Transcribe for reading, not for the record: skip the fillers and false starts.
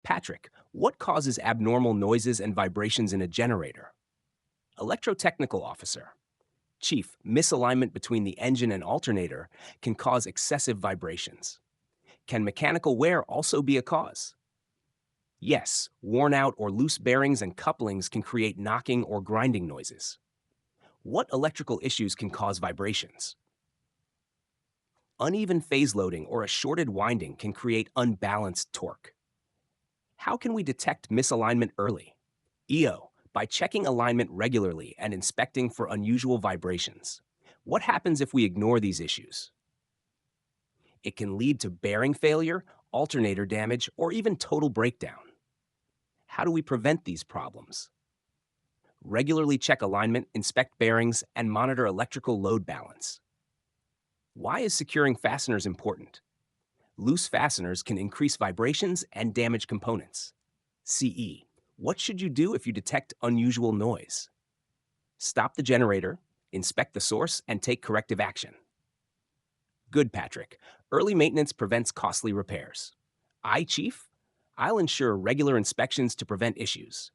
Patrick, what causes abnormal noises and vibrations in a generator? Electrotechnical officer. Chief, misalignment between the engine and alternator can cause excessive vibrations. Can mechanical wear also be a cause? Yes, worn out or loose bearings and couplings can create knocking or grinding noises. What electrical issues can cause vibrations? Uneven phase loading or a shorted winding can create unbalanced torque. How can we detect misalignment early? EO, by checking alignment regularly and inspecting for unusual vibrations. What happens if we ignore these issues? It can lead to bearing failure, alternator damage, or even total breakdown. How do we prevent these problems? Regularly check alignment, inspect bearings, and monitor electrical load balance. Why is securing fasteners important? Loose fasteners can increase vibrations and damage components. CE, what should you do if you detect unusual noise? Stop the generator, inspect the source, and take corrective action. Good, Patrick. Early maintenance prevents costly repairs. I, Chief, I'll ensure regular inspections to prevent issues.